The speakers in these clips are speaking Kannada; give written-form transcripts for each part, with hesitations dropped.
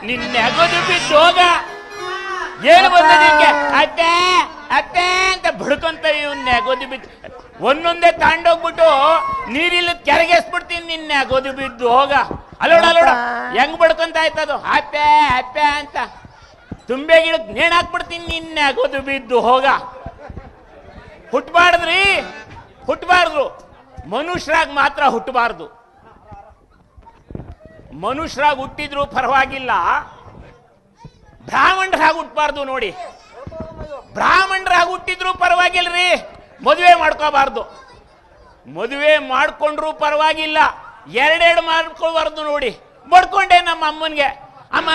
ನಿನ್ನೆಗೋದು ಬಿದ್ದು ಹೋಗ. ಏನು ಬಂದಕ್ಕೆ ಅತ್ತೆ ಅತ್ತೆ ಅಂತ ಬಡ್ಕೊಂತ ನೆಗೋದು ಬಿದ್ದು ಒಂದೊಂದೇ ತಾಂಡೋಗ್ಬಿಟ್ಟು ನೀರಿಲ್ಲ ಕೆರೆಗೆಸ್ಬಿಡ್ತೀನಿ. ನಿನ್ನೆಗೋದು ಬಿದ್ದು ಹೋಗ. ಅಲ್ಲೋಡ ಅಲ್ಲೋಡ ಹೆಂಗ್ ಬಡ್ಕೊಂತ ಆಯ್ತದು ಅಪ್ಪೆ ಅಪ್ಪೆ ಅಂತ. ತುಂಬೆ ಗಿಡಕ್ ನೇಣ್ ಹಾಕ್ಬಿಡ್ತೀನಿ. ನಿನ್ನೆಗೋದು ಬಿದ್ದು ಹೋಗ. ಹುಟ್ಟಬಾರ್ದ್ರಿ, ಹುಟ್ಟಬಾರ್ದು. ಮನುಷ್ಯರಾಗಿ ಮಾತ್ರ ಹುಟ್ಟಬಾರ್ದು. ಮನುಷ್ಯರಾಗಿ ಹುಟ್ಟಿದ್ರು ಪರವಾಗಿಲ್ಲ, ಬ್ರಾಹ್ಮಣರಾಗಿ ಹುಟ್ಟಬಾರ್ದು. ನೋಡಿ, ಬ್ರಾಹ್ಮಣರಾಗಿ ಹುಟ್ಟಿದ್ರು ಪರವಾಗಿಲ್ರಿ, ಮದುವೆ ಮಾಡ್ಕೋಬಾರ್ದು. ಮದುವೆ ಮಾಡ್ಕೊಂಡ್ರು ಪರವಾಗಿಲ್ಲ, ಎರಡೆರಡು ಮಾಡ್ಕೋಬಾರ್ದು. ನೋಡಿ, ಬಡ್ಕೊಂಡೆ ನಮ್ಮ ಅಮ್ಮನಿಗೆ, ಅಮ್ಮ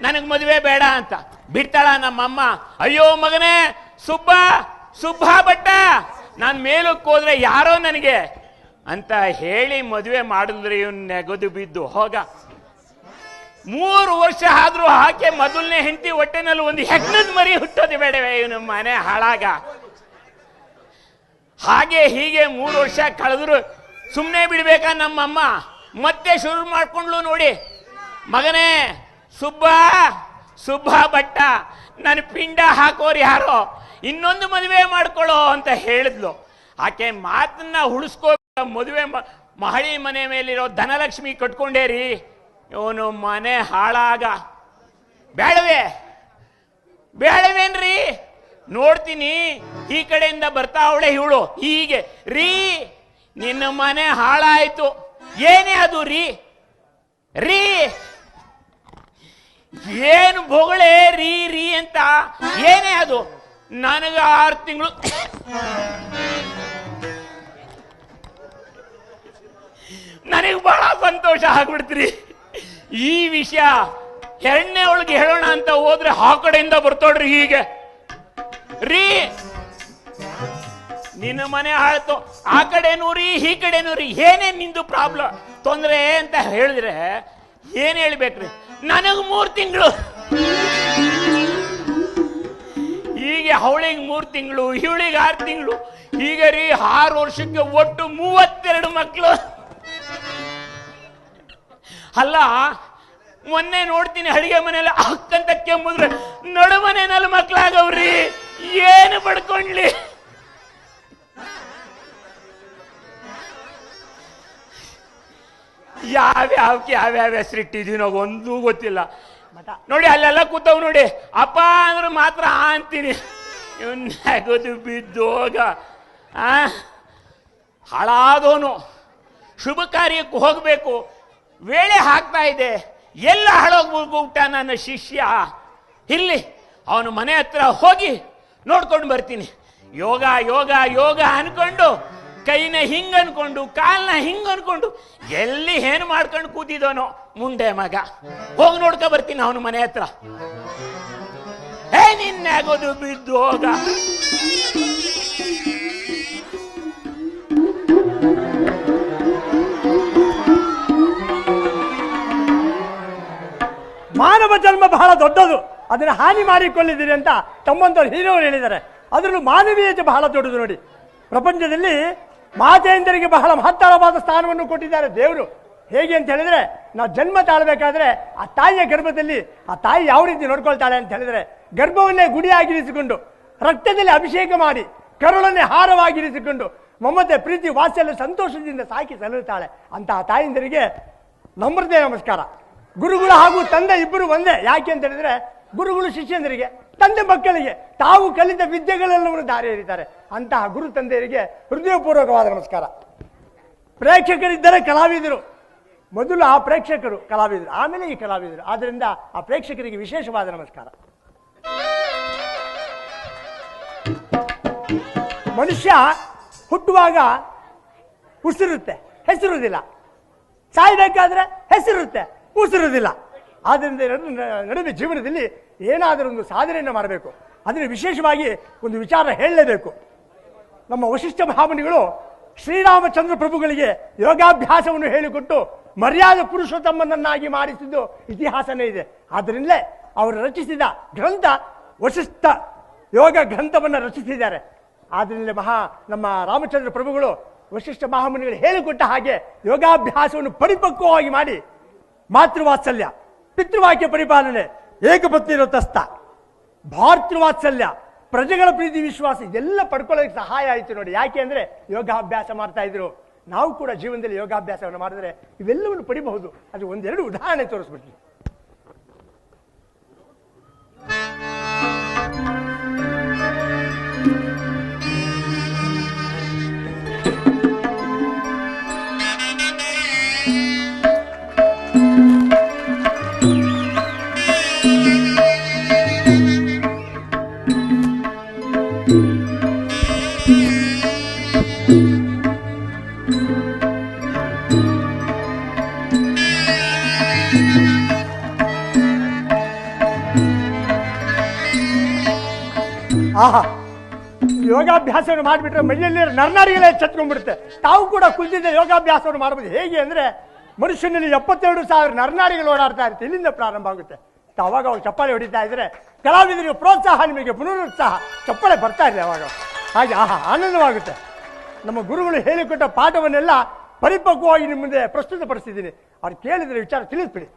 ನನಗೆ ಮದುವೆ ಬೇಡ ಅಂತ. ಬಿಡ್ತಾಳ ನಮ್ಮಮ್ಮ, ಅಯ್ಯೋ ಮಗನೇ ಸುಬ್ಬ ಸುಬ್ಬ ಭಟ್ಟ, ನಾನು ಮೇಲಕ್ಕೆ ಹೋದ್ರೆ ಯಾರೋ ನನಗೆ ಅಂತ ಹೇಳಿ ಮದುವೆ ಮಾಡಿದ್ರೆ ಇವನ್ ನೆಗೆದು ಬಿದ್ದು ಹೋಗ. 3 ವರ್ಷ ಆದ್ರೂ ಆಕೆ ಮೊದಲನೇ ಹೆಂಡತಿ ಹೊಟ್ಟೆನಲ್ಲಿ ಒಂದು ಹೆಗ್ನದ ಮರಿ ಹುಟ್ಟೋದು ಬೇಡವೇ ಇವನು ಮನೆ ಹಾಳಾಗ. ಹಾಗೆ ಹೀಗೆ 3 ವರ್ಷ ಕಳೆದ್ರು ಸುಮ್ಮನೆ ಬಿಡ್ಬೇಕಾ ನಮ್ಮಮ್ಮ? ಮತ್ತೆ ಶುರು ಮಾಡ್ಕೊಂಡ್ಲು. ನೋಡಿ, ಮಗನೇ ಸುಬ್ಬ ಸುಬ್ಬ ಭಟ್ಟ, ನನ್ನ ಪಿಂಡ ಹಾಕೋರು ಯಾರೋ, ಇನ್ನೊಂದು ಮದುವೆ ಮಾಡ್ಕೊಳ್ಳೋ ಅಂತ ಹೇಳಿದ್ಲು. ಆಕೆ ಮಾತನ್ನ ಉಳಿಸ್ಕೋ. ಮದುವೆ ಮಹಳಿ ಮನೆ ಮೇಲಿರೋ ಧನಲಕ್ಷ್ಮಿ ಕಟ್ಕೊಂಡೇರಿ, ಇವನು ಮನೆ ಹಾಳಾಗ. ಬೇಡವೇ ಬೇಡವೇನ್ರಿ? ನೋಡ್ತೀನಿ ಈ ಕಡೆಯಿಂದ ಬರ್ತಾ ಅವಳೆ ಇವಳು ಹೀಗೆ, ರೀ ನಿನ್ನ ಮನೆ ಹಾಳಾಯ್ತು. ಏನೇ ಅದು ರೀ? ರೀ ಏನು ಬೊಗಳೆ ರೀ ರೀ ಅಂತ? ಏನೇ ಅದು? ನನಗೆ 6 ತಿಂಗಳು ನನಗೆ ಬಹಳ ಸಂತೋಷ ಆಗ್ಬಿಡ್ತೀರಿ. ಈ ವಿಷಯ ಎರಡನೇ ಒಳಗೆ ಹೇಳೋಣ ಅಂತ ಹೋದ್ರೆ ಆ ಕಡೆಯಿಂದ ಬರ್ತೋಡ್ರಿ ಹೀಗೆ, ರೀ ನಿನ್ನ ಮನೆ ಆಳ್ತು, ಆ ಕಡೆನೂ ರೀ ಈ ಕಡೆನೂ ರೀ, ಏನೇ ನಿಂದು ಪ್ರಾಬ್ಲಮ್ ತೊಂದರೆ ಅಂತ ಹೇಳಿದ್ರೆ ಏನ್ ಹೇಳ್ಬೇಕ್ರಿ? ನನಗ್ 3 ತಿಂಗಳು. ಹೀಗೆ ಅವಳಿಗೆ 3 ತಿಂಗಳು, ಇವಳಿಗೆ 6 ತಿಂಗಳು, ಹೀಗೆ ರೀ 6 ವರ್ಷಕ್ಕೆ ಒಟ್ಟು 32 ಮಕ್ಕಳು. ಅಲ್ಲ, ಮೊನ್ನೆ ನೋಡ್ತೀನಿ ಅಡಿಗೆ ಮನೆಯಲ್ಲಿ ಅಕ್ಕಂತ ಕೆಮ್ಮುದ್ರೆ ನಡುಮನೆಯಲ್ಲಿ ಮಕ್ಕಳಾಗವ್ರಿ. ಏನು ಪಡ್ಕೊಂಡ್ಲಿ? ಯಾವ್ಯಾವ ಹೆಸರಿಟ್ಟಿದೀವಿ ನಾವು ಒಂದೂ ಗೊತ್ತಿಲ್ಲ. ನೋಡಿ ಅಲ್ಲೆಲ್ಲ ಕೂತವ್ ನೋಡಿ, ಅಪ್ಪ ಅಂದ್ರೆ ಮಾತ್ರ ಅಂತೀನಿ. ಇವನ್ಯಾಗೋದು ಬಿದ್ದೋಗ ಹಾಳಾದವನು. ಶುಭ ಕಾರ್ಯಕ್ಕೆ ಹೋಗ್ಬೇಕು, ವೇಳೆ ಹಾಕ್ತಾ ಇದೆ, ಎಲ್ಲ ಹಾಳೋಗ್ಬಿಟ್ಟ ನನ್ನ ಶಿಷ್ಯ. ಇಲ್ಲಿ ಅವನು ಮನೆ ಹತ್ರ ಹೋಗಿ ನೋಡ್ಕೊಂಡು ಬರ್ತೀನಿ. ಯೋಗ ಯೋಗ ಯೋಗ ಅನ್ಕೊಂಡು ಕೈನ ಹಿಂಗ್ ಅನ್ಕೊಂಡು ಕಾಲ್ನ ಹಿಂಗ್ ಅನ್ಕೊಂಡು ಎಲ್ಲಿ ಏನು ಮಾಡ್ಕೊಂಡು ಕೂತಿದವನೋ ಮುಂಡೆ ಮಗ. ಹೋಗಿ ನೋಡ್ಕೊ ಬರ್ತೀನಿ ಅವನು ಮನೆ ಹತ್ರ. ನಿನ್ನಾಗೋದು ಬಿದ್ದು ಹೋಗ. ಮಾನವ ಜನ್ಮ ಬಹಳ ದೊಡ್ಡದು, ಅದನ್ನು ಹಾನಿ ಮಾಡಿಕೊಳ್ಳಿದ್ದೀರಿ ಅಂತ ತಮ್ಮಂತವ್ರು ಹಿರಿಯವರು ಹೇಳಿದ್ದಾರೆ. ಅದರಲ್ಲೂ ಮಾನವೀಯತೆ ಬಹಳ ದೊಡ್ಡದು. ನೋಡಿ, ಪ್ರಪಂಚದಲ್ಲಿ ಮಾತೆಯಂದರಿಗೆ ಬಹಳ ಮಹತ್ತರವಾದ ಸ್ಥಾನವನ್ನು ಕೊಟ್ಟಿದ್ದಾರೆ ದೇವರು. ಹೇಗೆ ಅಂತ ಹೇಳಿದ್ರೆ, ನಾವು ಜನ್ಮ ತಾಳಬೇಕಾದ್ರೆ ಆ ತಾಯಿಯ ಗರ್ಭದಲ್ಲಿ ಆ ತಾಯಿ ಯಾವ ರೀತಿ ನೋಡ್ಕೊಳ್ತಾಳೆ ಅಂತ ಹೇಳಿದ್ರೆ, ಗರ್ಭವನ್ನೇ ಗುಡಿಯಾಗಿರಿಸಿಕೊಂಡು ರಕ್ತದಲ್ಲಿ ಅಭಿಷೇಕ ಮಾಡಿ ಕರುಳನ್ನೇ ಹಾರವಾಗಿರಿಸಿಕೊಂಡು ಮಮತೆ ಪ್ರೀತಿ ವಾತ್ಸಲ್ಯ ಸಂತೋಷದಿಂದ ಸಾಕಿ ಸಲ್ಲುತ್ತಾಳೆ. ಅಂತಹ ತಾಯಿಂದರಿಗೆ ನಮ್ರತೆ ನಮಸ್ಕಾರ. ಗುರುಗಳು ಹಾಗೂ ತಂದೆ ಇಬ್ಬರು ಒಂದೇ. ಯಾಕೆ ಅಂತ ಹೇಳಿದ್ರೆ, ಗುರುಗಳು ಶಿಷ್ಯಂದರಿಗೆ, ತಂದೆ ಮಕ್ಕಳಿಗೆ ತಾವು ಕಲಿತ ವಿದ್ಯೆಗಳೆಲ್ಲವನ್ನು ದಾರಿ ಎರಿತಾರೆ. ಅಂತಹ ಗುರು ತಂದೆಯರಿಗೆ ಹೃದಯಪೂರ್ವಕವಾದ ನಮಸ್ಕಾರ. ಪ್ರೇಕ್ಷಕರಿದ್ದರೆ ಕಲಾವಿದರು. ಮೊದಲು ಆ ಪ್ರೇಕ್ಷಕರು ಕಲಾವಿದರು, ಆಮೇಲೆ ಈ ಕಲಾವಿದರು. ಆದ್ದರಿಂದ ಆ ಪ್ರೇಕ್ಷಕರಿಗೆ ವಿಶೇಷವಾದ ನಮಸ್ಕಾರ. ಮನುಷ್ಯ ಹುಟ್ಟುವಾಗ ಉಸಿರುತ್ತೆ, ಹೆಸರುವುದಿಲ್ಲ. ಸಾಯಬೇಕಾದ್ರೆ ಹೆಸರಿರುತ್ತೆ, ಉಸಿರುವುದಿಲ್ಲ. ಆದ್ದರಿಂದ ನಡುವೆ ಜೀವನದಲ್ಲಿ ಏನಾದರೂ ಒಂದು ಸಾಧನೆಯನ್ನು ಮಾಡಬೇಕು. ಅದನ್ನು ವಿಶೇಷವಾಗಿ ಒಂದು ವಿಚಾರ ಹೇಳಲೇಬೇಕು. ನಮ್ಮ ವಶಿಷ್ಠ ಮಹಾಮುನಿಗಳು ಶ್ರೀರಾಮಚಂದ್ರ ಪ್ರಭುಗಳಿಗೆ ಯೋಗಾಭ್ಯಾಸವನ್ನು ಹೇಳಿಕೊಟ್ಟು ಮರ್ಯಾದೆ ಪುರುಷೋತ್ತಮನನ್ನಾಗಿ ಮಾಡಿಸಿದ್ದು ಇತಿಹಾಸನೇ ಇದೆ. ಆದ್ದರಿಂದಲೇ ಅವರು ರಚಿಸಿದ ಗ್ರಂಥ ವಶಿಷ್ಠ ಯೋಗ ಗ್ರಂಥವನ್ನು ರಚಿಸಿದ್ದಾರೆ. ಆದ್ದರಿಂದಲೇ ನಮ್ಮ ರಾಮಚಂದ್ರ ಪ್ರಭುಗಳು ವಶಿಷ್ಠ ಮಹಾಮುನಿಗಳು ಹೇಳಿಕೊಟ್ಟ ಹಾಗೆ ಯೋಗಾಭ್ಯಾಸವನ್ನು ಪರಿಪಕ್ವವಾಗಿ ಮಾಡಿ ಮಾತೃವಾತ್ಸಲ್ಯ, ಪಿತೃವಾಕ್ಯ ಪರಿಪಾಲನೆ, ಏಕಪತ್ನಿ ವ್ರತಸ್ಥ, ಭಾತೃವಾತ್ಸಲ್ಯ, ಪ್ರಜೆಗಳ ಪ್ರೀತಿ ವಿಶ್ವಾಸ ಇದೆಲ್ಲ ಪಡ್ಕೊಳ್ಳೋಕೆ ಸಹಾಯ ಆಯಿತು ನೋಡಿ. ಯಾಕೆ ಅಂದರೆ ಯೋಗಾಭ್ಯಾಸ ಮಾಡ್ತಾ ಇದ್ರು. ನಾವು ಕೂಡ ಜೀವನದಲ್ಲಿ ಯೋಗಾಭ್ಯಾಸವನ್ನು ಮಾಡಿದ್ರೆ ಇವೆಲ್ಲವನ್ನು ಪಡಿಬಹುದು. ಅದು ಒಂದೆರಡು ಉದಾಹರಣೆ ತೋರಿಸ್ಬಿಡ್ತೀನಿ. ಆಹಾ, ಯೋಗಾಭ್ಯಾಸವನ್ನು ಮಾಡಿಬಿಟ್ರೆ ಮೈಯಲ್ಲಿ ನರನಾಡಿಗಳೇ ಚಚ್ಕೊಂಡ್ಬಿಡುತ್ತೆ. ತಾವು ಕೂಡ ಕುಳಿತಿದ್ದ ಯೋಗಾಭ್ಯಾಸವನ್ನು ಮಾಡಬಹುದು. ಹೇಗೆ ಅಂದರೆ ಮನುಷ್ಯನಲ್ಲಿ 72,000 ನರನಾಡಿಗಳು ಓಡಾಡ್ತಾ ಇರುತ್ತೆ. ಇಲ್ಲಿಂದ ಪ್ರಾರಂಭ ಆಗುತ್ತೆ. ಅವಾಗ ಅವ್ರು ಚಪ್ಪಾಳೆ ಹೊಡಿತಾ ಇದ್ರೆ ಕಲಾವಿದರಿಗೆ ಪ್ರೋತ್ಸಾಹ, ನಿಮಗೆ ಪುನರುತ್ಸಾಹ, ಚಪ್ಪಾಳೆ ಬರ್ತಾ ಇದೆ ಅವಾಗ. ಹಾಗೆ ಆಹಾ ಆನಂದವಾಗುತ್ತೆ. ನಮ್ಮ ಗುರುಗಳು ಹೇಳಿಕೊಟ್ಟ ಪಾಠವನ್ನೆಲ್ಲ ಪರಿಪಕ್ವವಾಗಿ ನಿಮ್ಮ ಮುಂದೆ ಪ್ರಸ್ತುತಪಡಿಸಿದ್ದೀನಿ. ಅವ್ರು ಕೇಳಿದರೆ ವಿಚಾರ ತಿಳಿಸ್ಬಿಡಿ.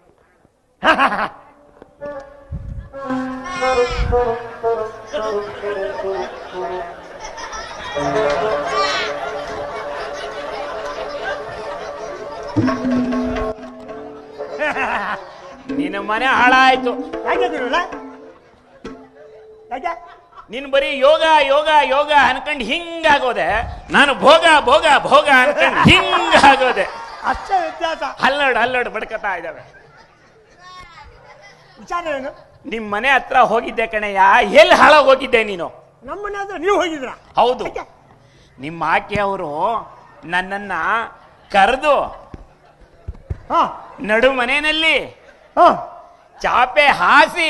ನಿನ್ನ ಮನೆ ಹಾಳಾಯ್ತು. ಯಾಕೆ ಯಾಕೆ ನೀನ್ ಬರೀ ಯೋಗ ಯೋಗ ಯೋಗ ಅನ್ಕೊಂಡು ಹಿಂಗಾಗೋದೆ, ನಾನು ಭೋಗ ಭೋಗ ಭೋಗ ಅನ್ಕೊಂಡು ಹಿಂಗಾಗೋದೆ. ಅಷ್ಟೇ ವ್ಯತ್ಯಾಸ. ಹಲ್ಲೋಡು ಬಡ್ಕತಾ ಇದ್ದಾವೆ. ವಿಚಾರ ಏನು? ನಿಮ್ ಮನೆ ಹತ್ರ ಹೋಗಿದ್ದೆ ಕಣಯ್ಯ. ಎಲ್ಲಿ ಹಾಳಾಗಿ ಹೋಗಿದ್ದೆ ನೀನು? ನಮ್ಮ ಮನೆ ಹತ್ರ ನೀವು ಹೋಗಿದ್ರ? ಹೌದು. ನಿಮ್ಮ ಆಕೆ ಅವರು ನನ್ನನ್ನ ಕರೆದು ನಡು ಮನೆಯಲ್ಲಿ ಚಾಪೆ ಹಾಸಿ,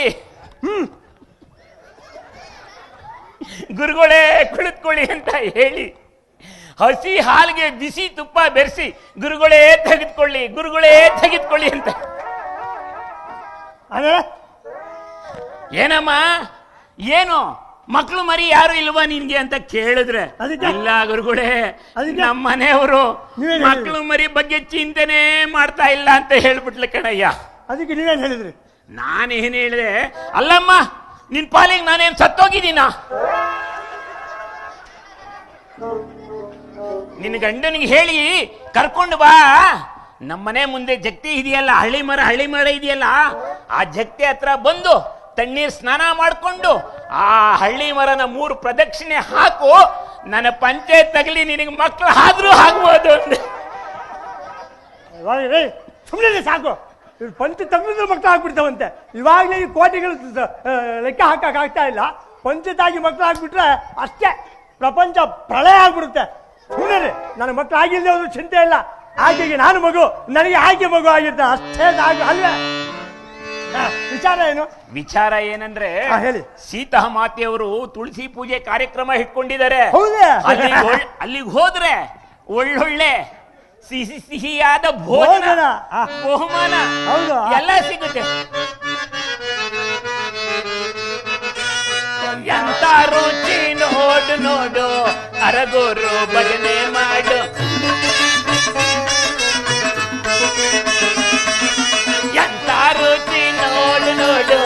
ಗುರುಗಳೇ ಕುಳಿತುಕೊಳ್ಳಿ ಅಂತ ಹೇಳಿ ಹಸಿ ಹಾಲಿಗೆ ಬಿಸಿ ತುಪ್ಪ ಬೆರೆಸಿ ಗುರುಗಳೇ ತೆಗೆದುಕೊಳ್ಳಿ ಅಂತ. ಅದೇ ಏನಮ್ಮ ಏನು ಮಕ್ಕಳು ಮರಿ ಯಾರು ಇಲ್ವಾ ನಿನ್ಗೆ ಅಂತ ಕೇಳಿದ್ರೆ, ಇಲ್ಲ ಗುರುಗಳೇ ನಮ್ಮ ಮನೆಯವರು ಮಕ್ಕಳು ಮರಿ ಬಗ್ಗೆ ಚಿಂತನೆ ಮಾಡ್ತಾ ಇಲ್ಲ ಅಂತ ಹೇಳ್ಬಿಟ್ಲ ಕಣಯ್ಯ. ಅದಕ್ಕೆ ನೀವೇನ್ ಹೇಳಿದ್ರಿ? ನಾನೇನು ಹೇಳಿದೆ, ಅಲ್ಲಮ್ಮ ನಿನ್ ಪಾಲಿಗೆ ನಾನೇನ್ ಸತ್ತೋಗಿದ್ದೀನ? ನಿನ್ನ ಗಂಡನಿಗೆ ಹೇಳಿ ಕರ್ಕೊಂಡು ಬಾ, ನಮ್ಮನೆ ಮುಂದೆ ಜಗತಿ ಇದೆಯಲ್ಲ, ಹಳ್ಳಿ ಮರ ಇದೆಯಲ್ಲ, ಆ ಜಗತಿ ಹತ್ರ ಬಂದು ತಣ್ಣೀರ್ ಸ್ನಾನ ಮಾಡಿಕೊಂಡು ಆ ಹಳ್ಳಿ ಮರನ 3 ಪ್ರದಕ್ಷಿಣೆ ಹಾಕು, ನನ್ನ ಪಂಚಾಯತ್ ತಗಲಿ, ನಿನಗೆ ಮಕ್ಕಳು ಆದ್ರೂ ಆಗ್ಬೋದು ಅಂದೆ. ಸುಮ್ಮನೆ ಸಾಕು, ಪಂಚ ತಗ್ಲಿದ್ರೆ ಮಕ್ಕಳು ಆಗ್ಬಿಡ್ತಾವಂತೆ. ಇವಾಗಲೇ ಈ ಕೋಟಿಗಳು ಲೆಕ್ಕ ಹಾಕಕ್ಕಾಗ್ತಾ ಇಲ್ಲ. ಪಂಚತಾಗಿ ಮಕ್ಕಳು ಆಗ್ಬಿಟ್ರೆ ಅಷ್ಟೇ ಪ್ರಪಂಚ ಪ್ರಳಯ ಆಗ್ಬಿಡುತ್ತೆ. ಸುಮ್ಮನೆ ನನಗೆ ಮಕ್ಕಳು ಆಗಿಲ್ಲದೆ ಹೋದ್ರೂ ಚಿಂತೆ ಇಲ್ಲ. ಆಕೆಗೆ ನಾನು ಮಗು, ನನಗೆ ಆಕೆ ಮಗು ಆಗಿರ್ತಾನೆ, ಅಷ್ಟೇ ಸಾಕು ಅಲ್ವೇ? ವಿಚಾರ ಏನು? ವಿಚಾರ ಏನಂದ್ರೆ, ಹೇಳಿ. ಸೀತಾ ಮಾತೆಯವರು ತುಳಸಿ ಪೂಜೆ ಕಾರ್ಯಕ್ರಮ ಇಟ್ಕೊಂಡಿದ್ದಾರೆ. ಅಲ್ಲಿಗೆ ಹೋದ್ರೆ ಒಳ್ಳೊಳ್ಳೆ ಸಿಹಿಯಾದ ಭೋಜನ, ಬಹುಮಾನ ಎಲ್ಲ ಸಿಗುತ್ತೆ. ಎಂತ ರುಚಿ ನೋಡು ಅರಗೋರು ಭಜನೆ ಮಾಡು, ಎಂತ ರುಚಿ ನೋಡು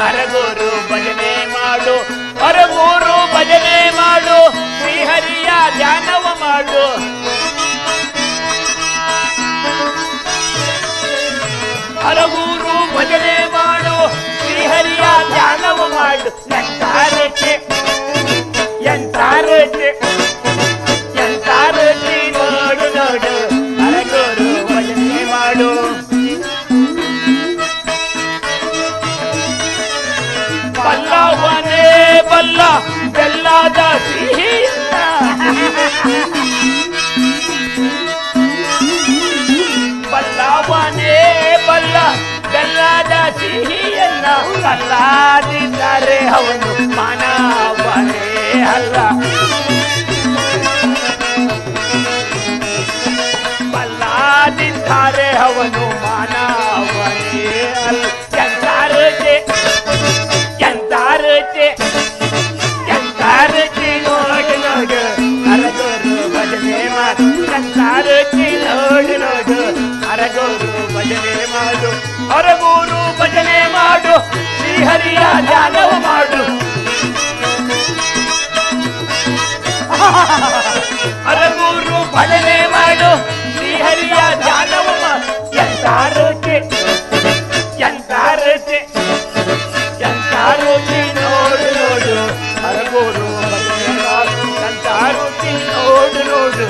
ಅರಗೋರು ಭಜನೆ ಮಾಡು, ಅರಗೋರು ಭಜನೆ ಮಾಡು, ಶ್ರೀಹರಿಯ ಧ್ಯಾನವ ಮಾಡು, ಅರಗೂರು ಭಜನೆ ಮಾಡು, ಶ್ರೀಹರಿಯ ಧ್ಯಾನವ ಮಾಡು. ಎಂತ ರುಚಿ ನೋಡು ಅರಗೂರು ಭಜನೆ ಮಾಡು. ಬಲ್ಲವನೇ ಬಲ್ಲ ಬೆಲ್ಲದ ಸಿಹಿಯನ್ನ, ಬಲ್ಲವನೇ ಬಲ್ಲ ಬೆಲ್ಲದ ಸಿಹಿಯನ್ನ, ಬಲ್ಲಾದಿದ್ದರೆ ಅವನು ಮಾನವನೇ ಅಲ್ಲ, ಬಲ್ಲಾದಿದ್ದರೆ ಅವನು ಮಾನವನೇ ಅಲ್ಲ. ಎಂತ ರುಚಿ ನೋಡು ಅರಗೋರು ಭಜನೆ ಮಾಡು, ಎಂತ ರುಚಿ ನೋಡು ಅರಗೋರು ಭಜನೆ ಮಾಡು, ಅರಗೋರು ಭಜನೆ ಶ್ರೀಹರಿಯ ಧ್ಯಾನವ ಮಾಡು. ಅರಗೂರು ಭಜನೆ ಮಾಡು, ಶ್ರೀಹರಿಯ ಧ್ಯಾನವ ಮಾಡು. ಎಂತ ರುಚಿ ಎಂತ ರುಚಿ ಎಂತ ರುಚಿ ನೋಡು ನೋಡು, ಅರಗೂರು ಭಜನೆ ಮಾಡು. ಎಂತ ರುಚಿ ನೋಡು ನೋಡು,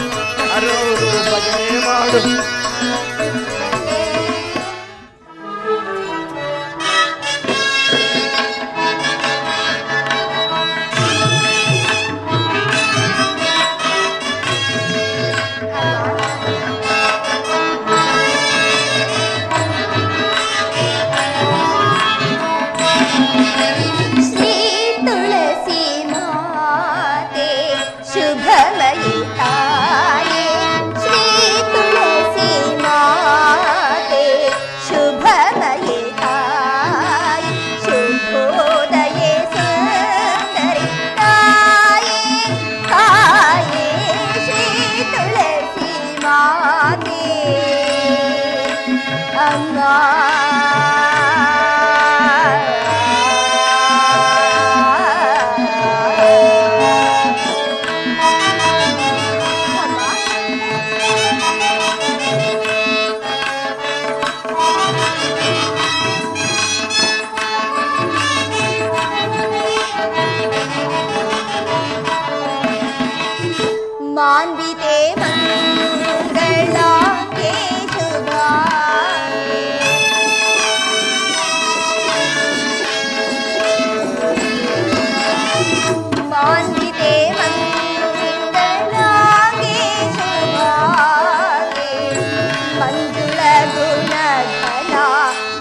ಅರಗೂರು ಭಜನೆ ಮಾಡು. ಮಾನ್ವಿತೆ ಮಂಗಳಾಂಗೆ ಶುಭಾಂಗೆ ಮಾನ್ವಿತೆ ಮಂಗಳಾಂಗೆ ಶುಭಾಂಗೆ ಮಂಜುಳ ಗುಣಧನ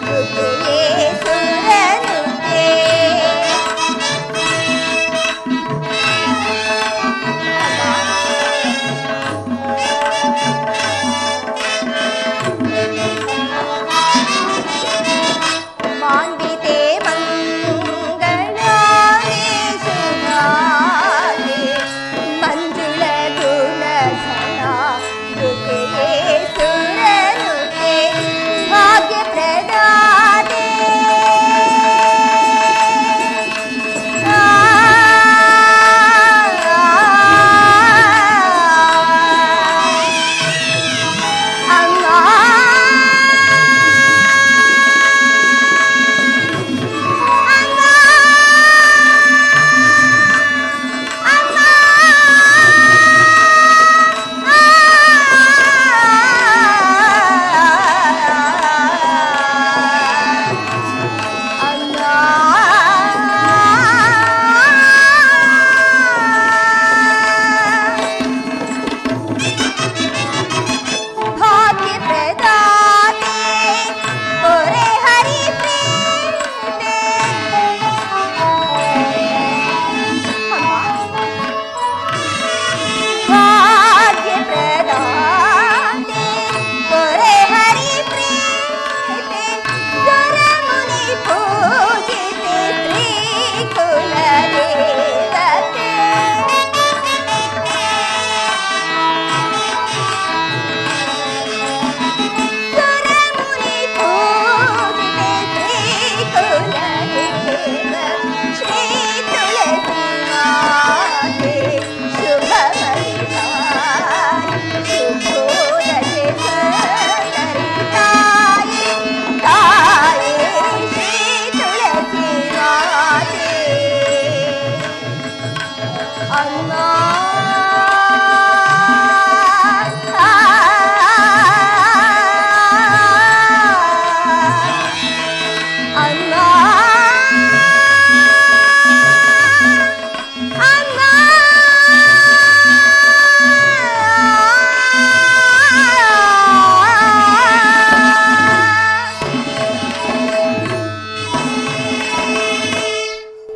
ಮೃದುಯೇ ಸುರನುತೆ ಮಾನ್ವಿತೆ ಮಂಗಳಾಂಗೆ ಶುಭಾಂಗೆ ಮಂಜುಳ ಗುಣಧನ ಮೃದುಯೇ ಸುರನುತೆ ಭಾಗ್ಯಪ್ರದಾತೆ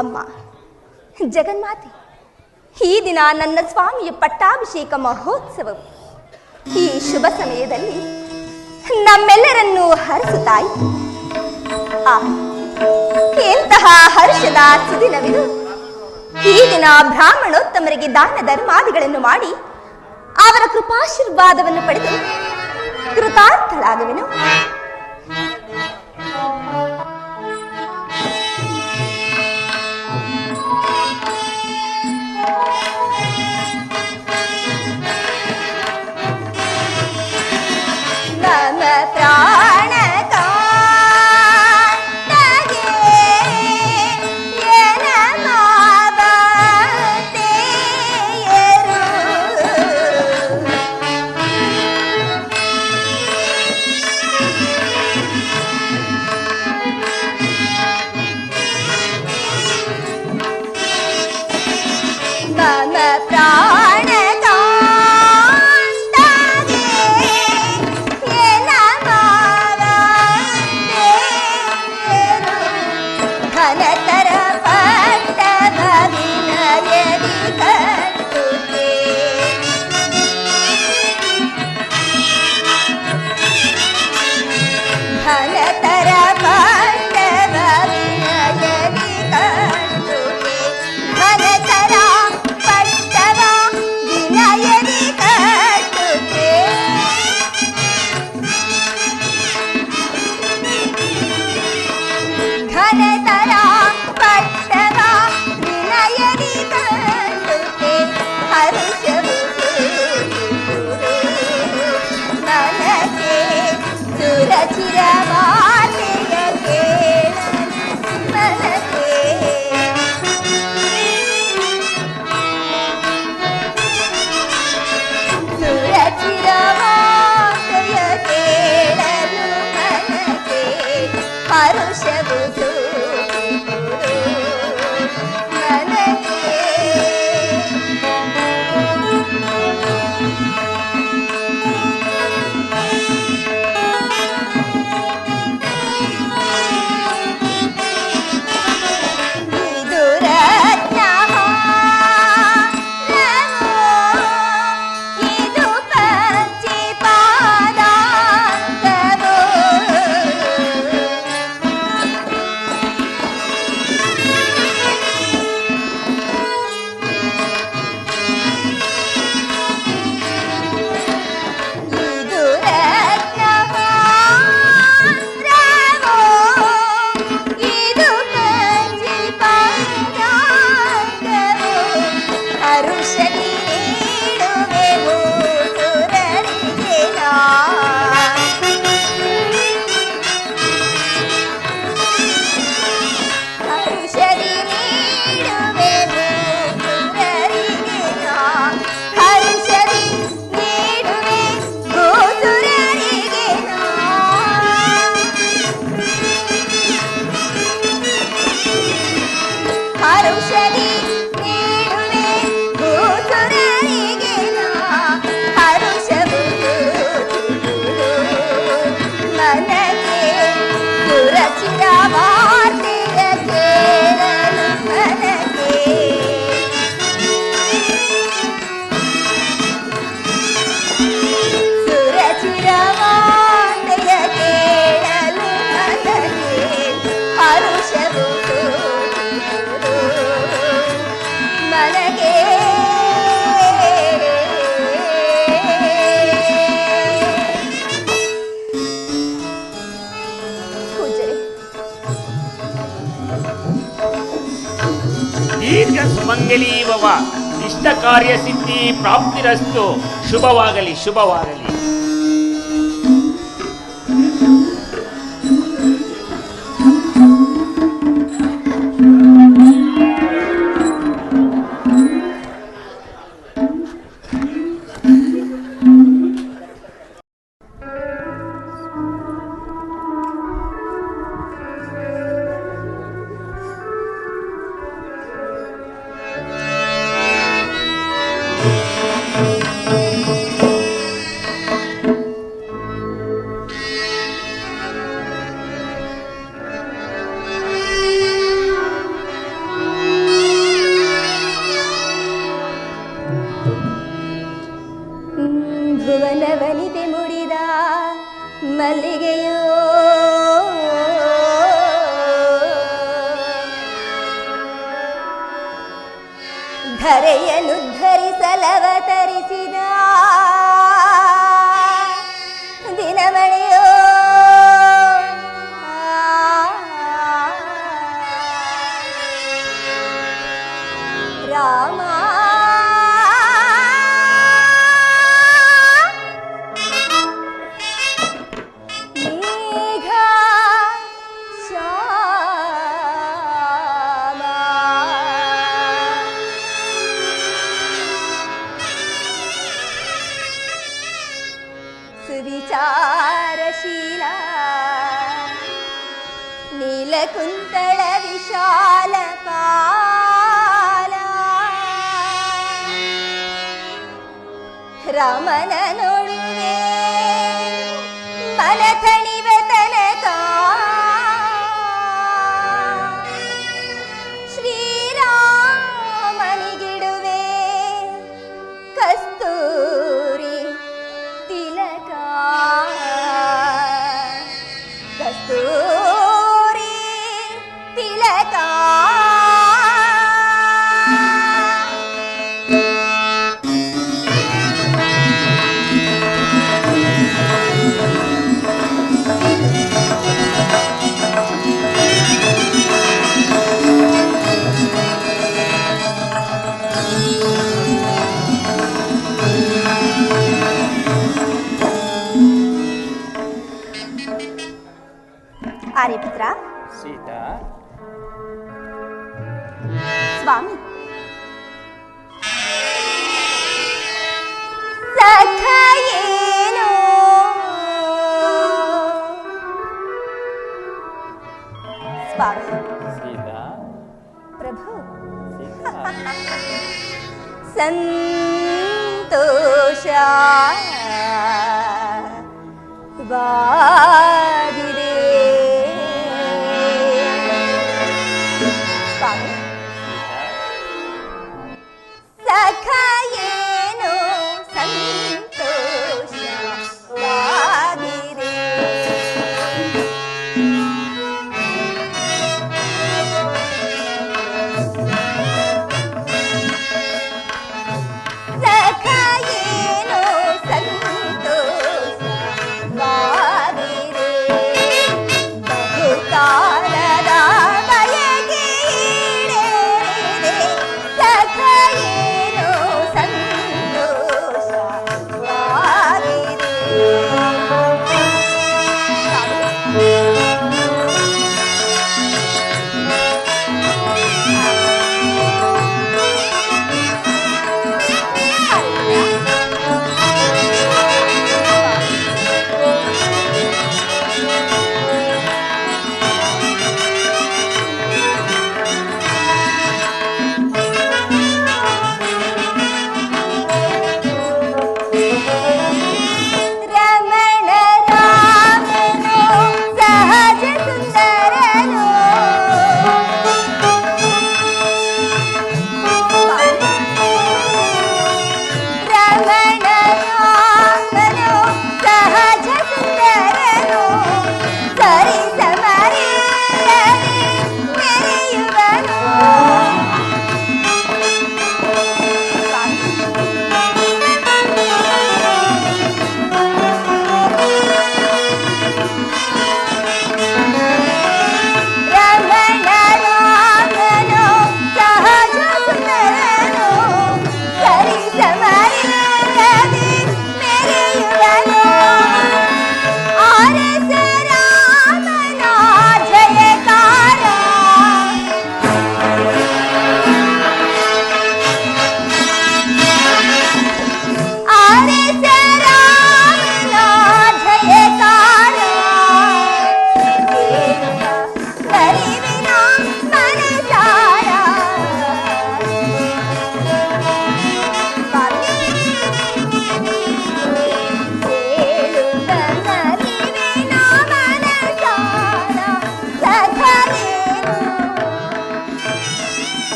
ಅಮ್ಮ ಜಗನ್ಮಾತೆ, ಈ ದಿನ ನನ್ನ ಸ್ವಾಮಿಯ ಪಟ್ಟಾಭಿಷೇಕ ಮಹೋತ್ಸವವು. ಈ ಶುಭ ಸಮಯದಲ್ಲಿ ನಮ್ಮೆಲ್ಲರನ್ನೂ ಹರಸುತ್ತಾಯಿತು. ಎಂತಹ ಹರ್ಷದ ಸುದಿನವಿದು. ಈ ದಿನ ಬ್ರಾಹ್ಮಣೋತ್ತಮರಿಗೆ ದಾನ ಧರ್ಮಾದಿಗಳನ್ನು ಮಾಡಿ ಅವರ ಕೃಪಾಶೀರ್ವಾದವನ್ನು ಪಡೆದು ಕೃತಾರ್ಥಳಾಗುವೆನು. ಹರುಷವು ಸೂಚಿಸುವುದು ನನಗೆ. ಇದು ರತ್ನಹಾರವೋ, ಇದು ಪಂಚಿಪಾದಾಂಗವೋ, ಇದು ರತ್ನಹಾರವೋ, ಇದು ಪಂಚಿಪಾದಾಂಗವೋ, ಹರುಷದಿ ನೀಡುವೆವು ಸುರರಿಗೆ ನಾ. ಹರುಷದಿ ನೀಡುವೆವು ಸುರರಿಗೆ ನಾ. ಹರುಷದಿ ನೀಡುವೆ ಗೋಸುರರಿಗೆ ನಾ. ಹರುಷದಿ ನೀಡುವೆ ಗೋಸುರರಿಗೆ ನಾ. ಹರುಷವು ಸೂಚಿಸುವುದು ನನಗೆ. ಸುರಚಿರ ವಾರ್ತೆಯ ಕೇಳಲು ನನಗೆ. ಸುರಚಿರ ವಾರ್ತೆಯ ಕೇಳಲು ನನಗೆ. ಹರುಷವು ಸೂಚಿಸುವುದು ನನಗೆ. ಪೂಜರೆ, ದೀರ್ಘ ಸುಮಂಗಲೀ ಭವ, ಇಷ್ಟ ಕಾರ್ಯ ಸಿದ್ಧಿ ಪ್ರಾಪ್ತಿರಸ್ತು. ಶುಭವಾಗಲಿ, ಶುಭವಾಗಲಿ. ಭುವನವನಿತೆ ಮುಡಿದ ಮಲ್ಲಿಗೆಯೋ, ಧರೆಯನ್ನು ಧರಿಸಲವತರಿಸಿದ ದಿನಮಣಿಯೋ. ರಾಮ ಮೇಘ ಶ್ಯಾಮ, ಸುವಿಚಾರಶೀಲ ನೀಲಕುಂತಳ ವಿಶಾಲ ಕಾಲ. ರಾಮನ ನೋಡುವೆ ಮನ ತಣಿವ ತನಕ. ಶ್ರೀರಾಮನಿಗಿಡುವೆ ಕಸ್ತೂರಿ ತಿಲಕ. ಕಸ್ತೂರಿ ತಿಲಕ. ಆರ್ಯಪುತ್ರ, ಸೀತಾ, ಸ್ವಾಮಿ, ಸಖ ಏನೋ ಸ್ವಾಮಿ ಸೀತಾ ಪ್ರಭು ಸೀತಾ ಸಂತೋಷ ವಾಗಿದೆ ಸ್ವಾಮಿ ಸಖ ಏನು ಸಂತೋಷವಾಗಿದೆ ಸಖ ಏನು ಸಂತೋಷವಾಗಿದೆ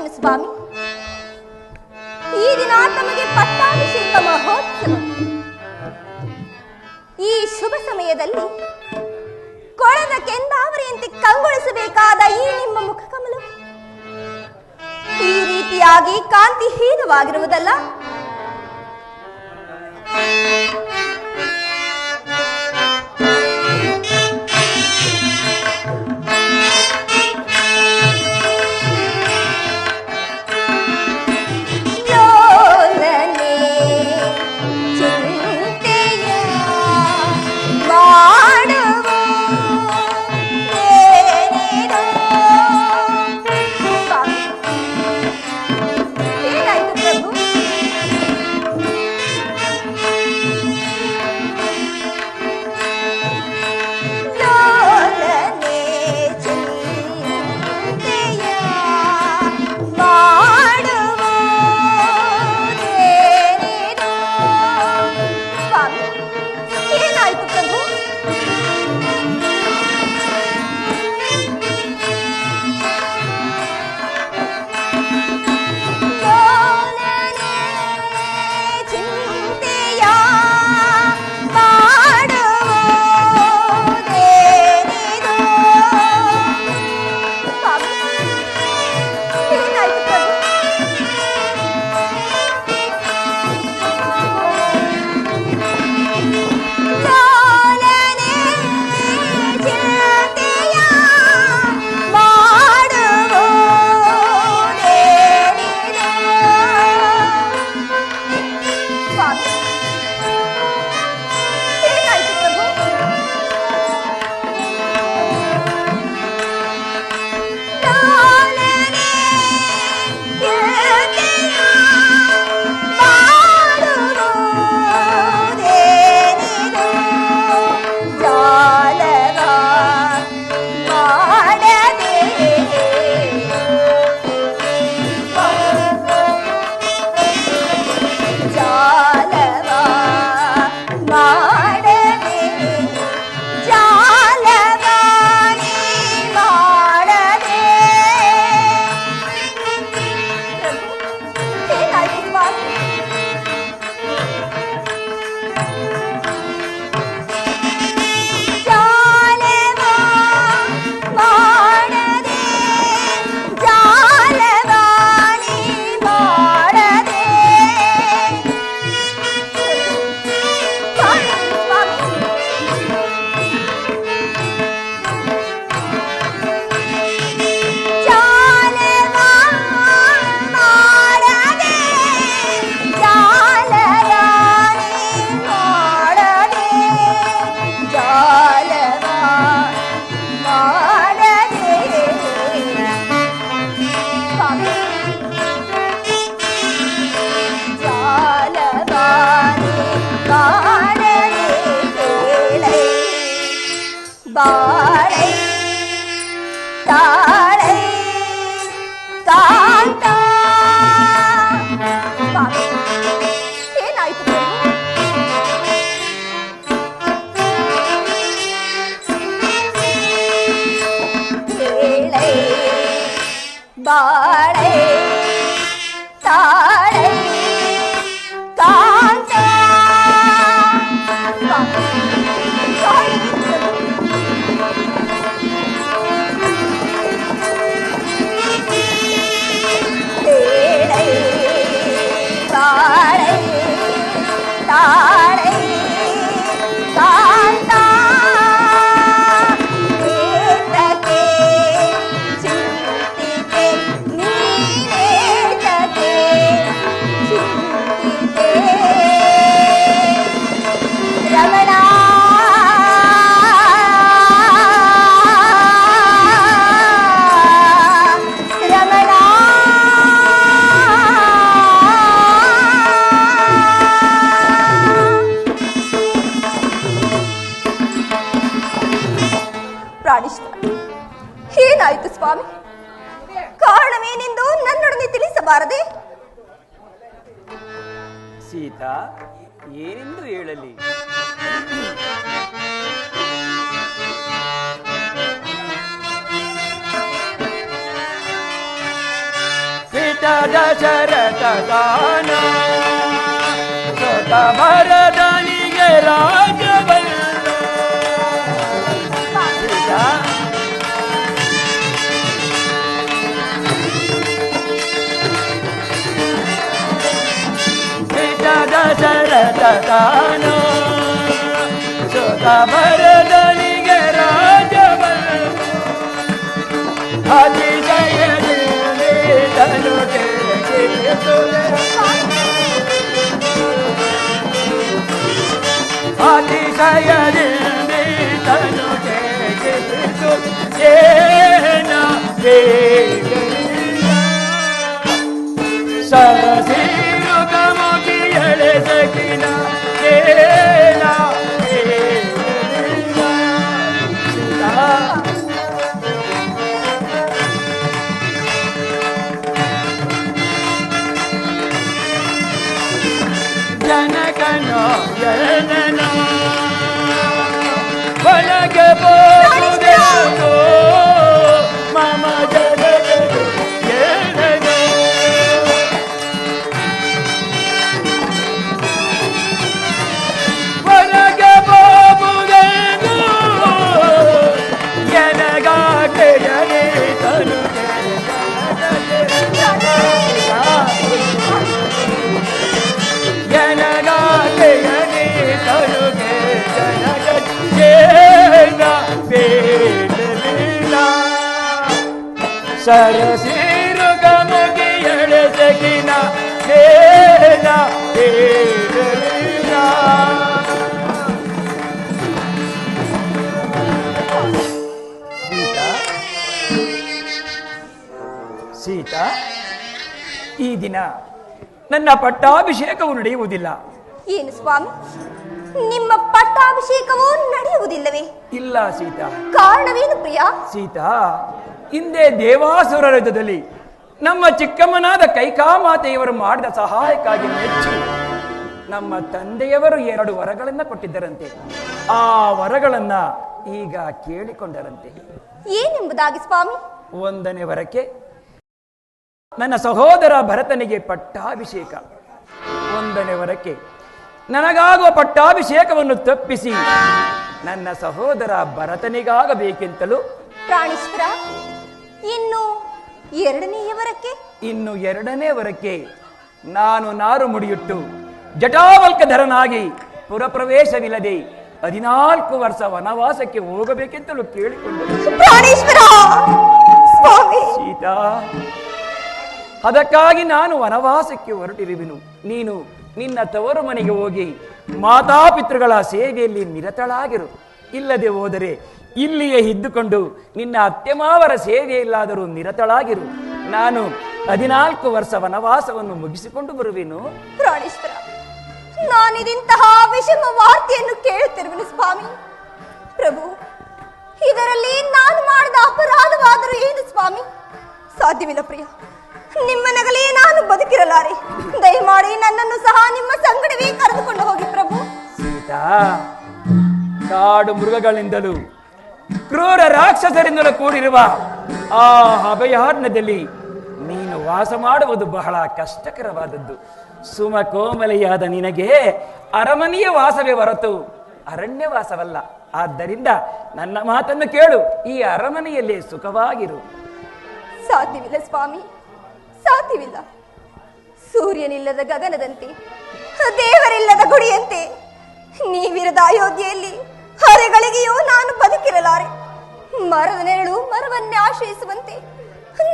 ಏನು ಸ್ವಾಮಿ, ಈ ದಿನ ತಮಗೆ ಪಟ್ಟಾಭಿಷೇಕ ಮಹೋತ್ಸವ. ಈ ಶುಭ ಸಮಯದಲ್ಲಿ ಕೊಳದ ಕೆಂದಾವರಿಯಂತೆ ಕಂಗೊಳಿಸಬೇಕಾದ ಈ ನಿಮ್ಮ ಮುಖಕಮಲ ಈ ರೀತಿಯಾಗಿ ಕಾಂತಿಹೀನವಾಗಿರುವುದಲ್ಲ. ಏನಾಯಿತು ಸ್ವಾಮಿ? ಕಾರಣವೇನೆಂದು ನನ್ನೊಡನೆ ತಿಳಿಸಬಾರದೆ? ಸೀತಾ, ಏನೆಂದು ಹೇಳಲಿ? ದಶರಥ ದಾನ ಸೊತ ಭರತನಿಗೆ ರಾಜವಲ್ಲ ದಶರಥ ದಾನ ಸೊತ ಭರತನಿಗೆ ರಾಜವಲ್ಲ ಅತಿಶಯದಲ್ಲಿ ತನು ಅತಿಶಯದಲ್ಲಿ ತನು ಸೇನ ಸರಸೀರು ಕಮುಗಿಯಳೆ ಸಕಿನ ಸೇನ ಜನಕನೋ ಜನನೋ ಒಳಗೆ ಬೋಧೆಯೋ ಮಮ ಜನಕನು ಜನನೋ ಒಳಗೆ ಬೋಧೆಯೋ ಜನಗಾಕೆಯೇ ತನು ಜನಗಾಕೆಯೇ ತನುಗೆ ಜನಗ ಸೇನ ಬೇಡಲಿಲ್ಲ ಸರಸೀರು ಗಮಗಿಯಳೆ ಸಗಿನ ಸೇನ ಬೇಡಲಿಲ್ಲ ಸೀತಾ ಈ ದಿನ ನನ್ನ ಪಟ್ಟಾಭಿಷೇಕವು ನಡೆಯುವುದಿಲ್ಲ. ಏನು ಸ್ವಾಮಿ, ನಿಮ್ಮ ಪಟ್ಟಾಭಿಷೇಕವೂ ನಡೆಯುವುದಿಲ್ಲವೇ? ಇಲ್ಲ ಸೀತಾ. ಕಾರಣವೇನು ಪ್ರಿಯ? ಸೀತಾ, ಹಿಂದೆ ದೇವಾಸುರರ ಯುದ್ಧದಲ್ಲಿ ನಮ್ಮ ಚಿಕ್ಕಮ್ಮನಾದ ಕೈಕಾಮಾತೆಯವರು ಮಾಡಿದ ಸಹಾಯಕ್ಕಾಗಿ ಮೆಚ್ಚಿ ನಮ್ಮ ತಂದೆಯವರು 2 ವರಗಳನ್ನ ಕೊಟ್ಟಿದ್ದರಂತೆ. ಆ ವರಗಳನ್ನ ಈಗ ಕೇಳಿಕೊಂಡರಂತೆ. ಏನೆಂಬುದಾಗಿ ಸ್ವಾಮಿ? 1ನೇ ವರಕ್ಕೆ ನನ್ನ ಸಹೋದರ ಭರತನಿಗೆ ಪಟ್ಟಾಭಿಷೇಕ, 1ನೇ ವರಕ್ಕೆ ನನಗಾಗುವ ಪಟ್ಟಾಭಿಷೇಕವನ್ನು ತಪ್ಪಿಸಿ ನನ್ನ ಸಹೋದರ ಭರತನಿಗಾಗಬೇಕೆಂತಲೂ. ಪ್ರಾಣೇಶ್ವರ, ಇನ್ನು 2ನೇ ವರಕ್ಕೆ? ಇನ್ನು 2ನೇ ವರಕ್ಕೆ ನಾನು ನಾರು ಮುಡಿಯುಟ್ಟು ಜಟಾವಲ್ಕಧರನಾಗಿ ಪುರಪ್ರವೇಶವಿಲ್ಲದೆ 14 ವರ್ಷ ವನವಾಸಕ್ಕೆ ಹೋಗಬೇಕೆಂತಲೂ ಕೇಳಿಕೊಂಡರು. ಪ್ರಾಣೇಶ್ವರ ಸ್ವಾಮಿ, ಸೀತಾ, ಅದಕ್ಕಾಗಿ ನಾನು ವನವಾಸಕ್ಕೆ ಹೊರಟಿರುವೆನು. ನೀನು ನಿನ್ನ ತವರು ಮನೆಗೆ ಹೋಗಿ ಮಾತಾಪಿತೃಗಳ ಸೇವೆಯಲ್ಲಿ ನಿರತಳಾಗಿರು. ಇಲ್ಲದೆ ಹೋದರೆ ಇಲ್ಲಿಯೇ ಇದ್ದುಕೊಂಡು ನಿನ್ನ ಅತ್ತೆಮಾವರ ಸೇವೆಯಲ್ಲಾದರೂ ನಿರತಳಾಗಿರು. ನಾನು 14 ವರ್ಷ ವನವಾಸವನ್ನು ಮುಗಿಸಿಕೊಂಡು ಬರುವೆನು. ಪ್ರಾಣೇಶ್ವರ, ನಾನಿದಿಂತಹ ವಿಷಮ ವಾರ್ತೆಯನ್ನು ಕೇಳುತ್ತಿರುವೆನು ಸ್ವಾಮಿ. ಪ್ರಭು, ಇದರಲ್ಲಿ ನಾನು ಮಾಡಿದ ಅಪರಾಧವಾದರೂ ಏನು ಸ್ವಾಮಿ? ಸಾಧ್ಯವಿಲ್ಲ ಪ್ರಿಯ, ನಿಮ್ಮ ನಗಲೇ ನಾನು ಬದುಕಿರಲಾರೆ. ದಯಮಾಡಿ ನನ್ನನ್ನು ಸಹ ನಿಮ್ಮ ಸಂಗಡವೇ ಕರೆದುಕೊಂಡು ಹೋಗಿ ಪ್ರಭು. ಸೀತಾ, ಕಾಡು ಮೃಗಗಳಿಂದಲೂ ಕ್ರೂರ ರಾಕ್ಷಸರಿಂದಲೂ ಕೂಡಿರುವ ಆ ಅಭಯಾರಣ್ಯದಲ್ಲಿ ನೀನು ವಾಸ ಮಾಡುವುದು ಬಹಳ ಕಷ್ಟಕರವಾದದ್ದು. ಸುಮಕೋಮಲೆಯಾದ ನಿನಗೆ ಅರಮನೆಯ ವಾಸವೇ ಹೊರತು ಅರಣ್ಯವಾಸವಲ್ಲ. ಆದ್ದರಿಂದ ನನ್ನ ಮಾತನ್ನು ಕೇಳು, ಈ ಅರಮನೆಯಲ್ಲಿ ಸುಖವಾಗಿರು. ಸಾಧ್ಯವಿಲ್ಲ ಸ್ವಾಮಿ, ಸಾಧ್ಯವಿಲ್ಲ. ಸೂರ್ಯನಿಲ್ಲದ ಗಗನದಂತೆ, ದೇವರಿಲ್ಲದ ಗುಡಿಯಂತೆ ನೀವಿರದ ಅಯೋಧ್ಯೆಯಲ್ಲಿ ಹರೆಗಳಿಗೆಯೂ ನಾನು ಬದುಕಿರಲಾರೆ. ಮರದ ನೆರಳು ಮರವನ್ನೇ ಆಶ್ರಯಿಸುವಂತೆ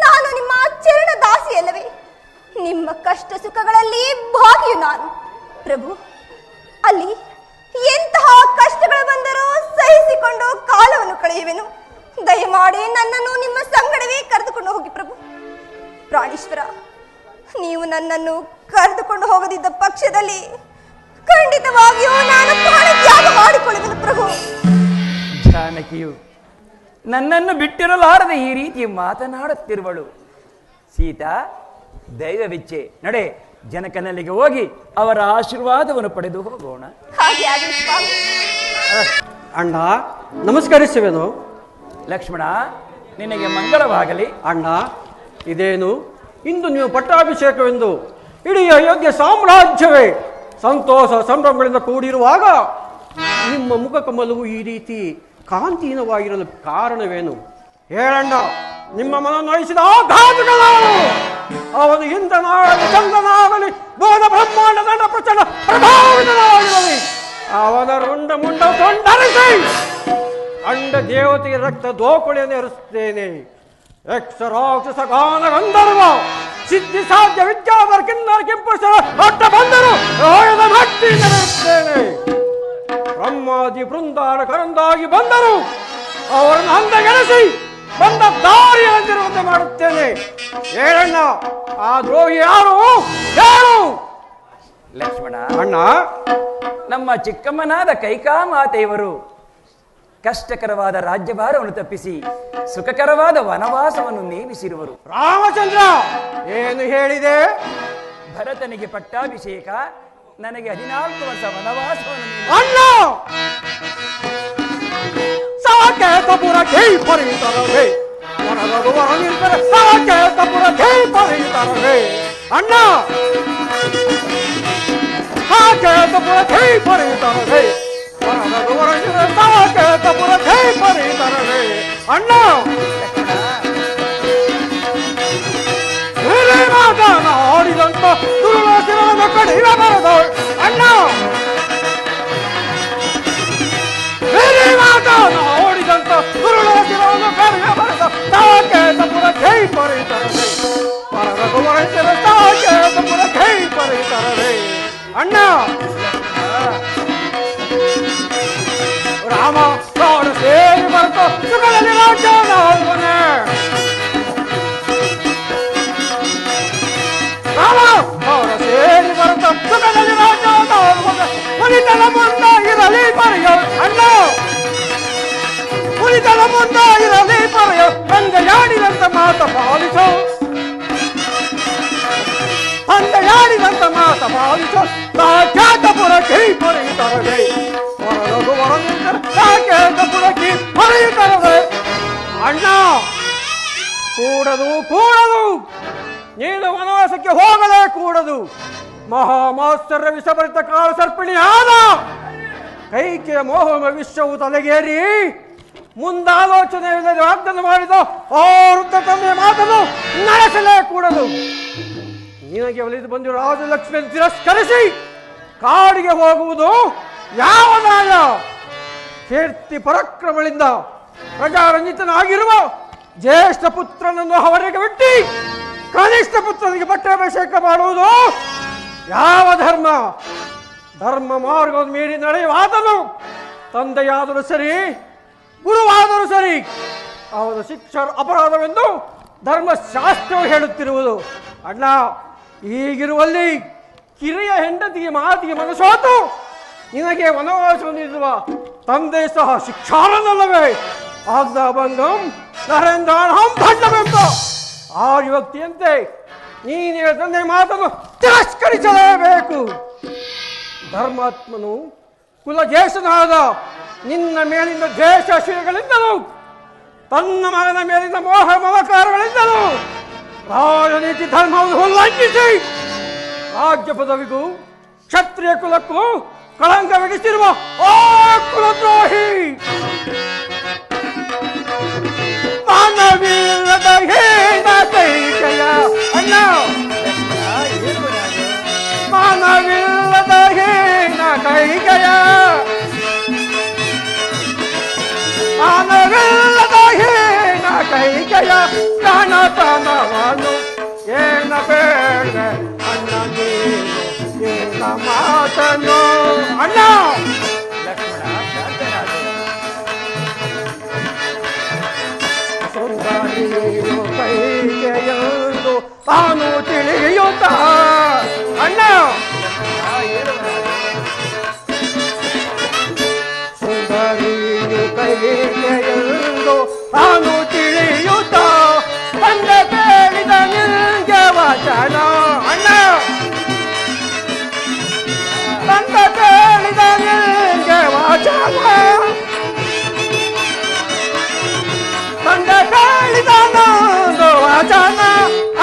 ನಾನು ನಿಮ್ಮ ಚರಣ ದಾಸಿಯಲ್ಲವೇ? ನಿಮ್ಮ ಕಷ್ಟ ಸುಖಗಳಲ್ಲಿ ಭಾಗಿಯು ನಾನು. ಪ್ರಭು, ಅಲ್ಲಿ ಎಂತಹ ಕಷ್ಟಗಳು ಬಂದರೂ ಸಹಿಸಿಕೊಂಡು ಕಾಲವನ್ನು ಕಳೆಯುವೆನು. ದಯಮಾಡಿ ನನ್ನನ್ನು ನಿಮ್ಮ ಸಂಗಡವೇ ಕರೆದುಕೊಂಡು ಹೋಗಿ ಪ್ರಭು. ಪ್ರಾಣೇಶ್ವರ, ನೀವು ನನ್ನನ್ನು ಕರೆದುಕೊಂಡು ಹೋಗದಿದ್ದ ಪಕ್ಷದಲ್ಲಿ ಖಂಡಿತವಾಗಿಯೂ ನಾನು ಪ್ರಾಣತ್ಯಾಗ ಮಾಡಿಕೊಳ್ಳುವೆನು ಪ್ರಭು. ಜಾನಕಿಯು ನನ್ನನ್ನು ಬಿಟ್ಟಿರಲಾರದೆ ಈ ರೀತಿ ಮಾತನಾಡುತ್ತಿರುವಳು. ಸೀತಾ, ದೈವವಿಚ್ಛೆ, ನಡೆ, ಜನಕನಲ್ಲಿಗೆ ಹೋಗಿ ಅವರ ಆಶೀರ್ವಾದವನ್ನು ಪಡೆದು ಹೋಗೋಣ. ಹಾಗೆ ಆಗಲಿ ಸ್ವಾಮಿ. ಅಣ್ಣ, ನಮಸ್ಕರಿಸುವೆನು. ಲಕ್ಷ್ಮಣ, ನಿನಗೆ ಮಂಗಳವಾಗಲಿ. ಅಣ್ಣ, ಇದೇನು ಇಂದು ನೀವು ಪಟ್ಟಾಭಿಷೇಕವೆಂದು ಇಡೀ ಅಯೋಧ್ಯೆ ಸಾಮ್ರಾಜ್ಯವೇ ಸಂತೋಷ ಸಂಭ್ರಮಗಳಿಂದ ಕೂಡಿರುವಾಗ ನಿಮ್ಮ ಮುಖಕಮಲವು ಈ ರೀತಿ ಕಾಂತಿಹೀನವಾಗಿರಲು ಕಾರಣವೇನು? ಹೇಳಣ್ಣ, ನಿಮ್ಮ ಮನ ನೋಯಿಸಿದ ಆಘಾತಗಳು ಅವನು ಇಂದ್ರನಾಗಲಿ ಚಂದ್ರನಾಗಲಿ ಬೋಧ ಬ್ರಹ್ಮಾಂಡ ದಂಡ ಪ್ರಚಂಡ ಪ್ರಭಾವಿತನಾಗಿರಲಿ ಅವನ ರುಂಡ ಮುಂಡ ತೊಂಡರಿಸಿ ಅಂಡ ದೇವತೆಗೆ ರಕ್ತ ದೋಕುಳಿಯನ್ನು ಎರಿಸುತ್ತೇನೆ. ಯಕ್ಷ ರಾಕ್ಷಸ ಗಾನ ಗಂಧರ್ವ ಸಿದ್ಧಿ ಸಾಧ್ಯ ವಿದ್ಯಾಧರ ಕಿನ್ನರ ಕೆಂಪುಸರ ಅಟ್ಟ ಬಂದರು ರಾಯದ ಭಕ್ತಿ ನೆರೆಯುತ್ತೇನೆ. ಬ್ರಹ್ಮಾದಿ ಬೃಂದಾರ ಕರಂದಾಗಿ ಬಂದರು ಅವರನ್ನು ಅಂದಗೆಣಿಸಿ ಬಂದ ದಾರಿಯಂತಿರುವಂತೆ ಮಾಡುತ್ತೇನೆ. ಹೇಳಣ್ಣ, ಆ ದ್ರೋಹಿ ಯಾರು? ಯಾರು? ಲಕ್ಷ್ಮಣ, ಅಣ್ಣ, ನಮ್ಮ ಚಿಕ್ಕಮ್ಮನಾದ ಕೈಕಾಮಾತೆಯವರು ಕಷ್ಟಕರವಾದ ರಾಜ್ಯಭಾರವನ್ನು ತಪ್ಪಿಸಿ ಸುಖಕರವಾದ ವನವಾಸವನ್ನು ನೇಮಿಸಿರುವರು. ರಾಮಚಂದ್ರ ಏನು ಹೇಳಿದೆ? ಭರತನಿಗೆ ಪಟ್ಟಾಭಿಷೇಕ, ನನಗೆ 14 ವರ್ಷ ವನವಾಸವನ್ನು ಅಣ್ಣ, ಸಾಕೇತಪುರ ಕೈ ಪರಿತರವೇ ವರದವರ ನಿಂತರೆ ಸಾಕೇತಪುರ ಕೈ ಪರಿತರವೇ ಅಣ್ಣ, ಸಾಕೇತಪುರ ಕೈ ಪರಿತರವೇ ವರದವರ ನಿಂತರೆ ಸಾಕೇತಪುರ ಕೈ ಪರಿತರವೇ ಅಣ್ಣ. ಬೇರೆ ಮಾತನಾಡಿದಂತ ದುರ್ವಾಸಿನ ಕಡಿಯಬಾರದು ಅಣ್ಣ. ಬೇರೆ ಮಾತನಾಡಿದಂತ ದುರ್ವಾಸಿನ ಕಡಿಯಬಾರದು. ಸಾಕೇತಪುರ ಕೈ ಪರಿತರವೇ ವರದವರ ನಿಂತರೆ ಸಾಕೇತಪುರ ಕೈ ಪರಿತರವೇ ಅಣ್ಣ. ರಾಮ ನೋಡ ಸೇರಿ ಬರ್ತು ಸುಖದಲ್ಲಿ ರಾಜ್ಯ ನಾಲ್ವನೇ ರಾಮ ಅವರ ಸೇರಿ ಬರ್ತು ಸುಖದಲ್ಲಿ ರಾಜ್ಯ ನಾಲ್ವನೇ ಮುನಿತನ ಮುಂದಾಗಿರಲಿ ಪರೆಯ ಅಣ್ಣ, ಮುನಿತನ ಮುಂದಾಗಿರಲಿ ಪರೆಯ ತಂದೆಯಾಡಿದಂತ ಮಾತ ಪಾಲಿಸು, ತಂದೆಯಾಡಿದಂತ ಮಾತ ಪಾಲಿಸು. ಸಾಕೇತಪುರ ಕೈ ಪರಿತರವೇ ವರದವರ ನಿಂತರೆ ಸಾಕೇತಪುರ ಕೈ ಪರಿತರವೇ ಅಣ್ಣ. ಕೂಡದು ಕೂಡದು, ನೀನು ವನವಾಸಕ್ಕೆ ಹೋಗಲೇ ಕೂಡದು. ಮಹಾಮಾಸ್ತರ್ಯ ವಿಷಭರಿತ ಕಾಲ ಸರ್ಪಿಣಿಯಾದ ಕೈಕೆಯ ಮೋಹಮ ವಿಶ್ವವು ತಲೆಗೇರಿ ಮುಂದಾಲೋಚನೆ ಇಲ್ಲದೆ ವಾಗ್ದಾನ ಮಾಡಿದ ಆ ವೃದ್ಧ ತಂದೆಯ ಮಾತನ್ನು ನಡೆಸಲೇ ಕೂಡದು. ನಿನಗೆ ಒಲಿದು ಬಂದು ರಾಜಲಕ್ಷ್ಮಿಯನ್ನು ತಿರಸ್ಕರಿಸಿ ಕಾಡಿಗೆ ಹೋಗುವುದು ಯಾವ ನ್ಯಾಯ? ಕೀರ್ತಿ ಪರಾಕ್ರಮಗಳಿಂದ ಪ್ರಜಾರಂಜಿತನಾಗಿರುವ ಜ್ಯೇಷ್ಠ ಪುತ್ರನನ್ನು ಅವರಿಗೆ ಬಿಟ್ಟು ಕನಿಷ್ಠ ಪುತ್ರನಿಗೆ ಪಟ್ಟಾಭಿಷೇಕ ಮಾಡುವುದು ಯಾವ ಧರ್ಮ? ಧರ್ಮ ಮಾರ್ಗವನ್ನು ಮೀರಿ ನಡೆಯುವ ಆತನು ತಂದೆಯಾದರೂ ಸರಿ, ಗುರುವಾದರೂ ಸರಿ, ಅವನ ಶಿಕ್ಷೆ ಅಪರಾಧವೆಂದು ಧರ್ಮಶಾಸ್ತ್ರವು ಹೇಳುತ್ತಿರುವುದು. ಅಣ್ಣ, ಹೀಗಿರುವಲ್ಲಿ ಕಿರಿಯ ಹೆಂಡತಿಗೆ ಮಾತಿಗೆ ಮನಸೋತು ನಿನಗೆ ವನವಾಸವನ್ನು ನೀಡುವ ತಂದೆ ಸಹ ಶಿಕ್ಷಾರನಲ್ಲವೇ? ಆಜ್ಞಾಭಂಗಂ ನರೇಂದ್ರಾಣಂ ದಂಡವೆಂಬ ಆ ವ್ಯಕ್ತಿಯಂತೆ ನೀನು ತಂದೆ ಮಾತನ್ನು ತಿರಸ್ಕರಿಸಲೇಬೇಕು. ಧರ್ಮಾತ್ಮನು ಕುಲಜೇಷನಾದ ನಿನ್ನ ಮೇಲಿನ ದ್ವೇಷ ಶ್ರೀಗಳಿಂದಲೂ ತನ್ನ ಮಗನ ಮೇಲಿನ ಮೋಹ ಮಮಕಾರಗಳಿಂದಲೂ ರಾಜನೀತಿ ಧರ್ಮವನ್ನು ಉಲ್ಲಂಘಿಸಿ ರಾಜ್ಯ ಪದವಿಗೂ ಕ್ಷತ್ರಿಯ ಕುಲಕ್ಕೂ ಕಳಂಕವೆನಿಸಿರುವ ಆ ಕುಲದ್ರೋಹಿ ಮಾನವೀಯದ ಹೇನ ಕೈಕೆಯ ಅಣ್ಣ, ಮಾನವೀಯದ ಹೇನ ಕೈಕೆಯ ಮಾನವೀಯದ ಹೇನ ಕೈಕೆಯ ಕಣತನವನು ಏನ ಬೇಡ ಅಣ್ಣ, ನೀನು ಏನ ಮಾತನು ಅಣ್ಣ. ಲಕ್ಷ್ಮಣ ಶಾಂತನಾಗು. ಸುಂದರಿಯು ಕೈಗೆಯೊಂದು ತಾನು ತಿಳಿಯುತ್ತ ಅಣ್ಣ, ಸುಂದರಿಯು ಕೈಗೆಯೊಂದು ತಾನು ತಿಳಿಯುತ್ತ ತಂದೆ ಕೇಳಿದ ನಿನ್ಗೆ ವಚನ ಅಣ್ಣ, ತಂದೆ ಕೇಳಿದ ನಿನ್ಗೆ ವಚನ, ತಂದೆ ಕೇಳಿದ ನಂದು ವಚನ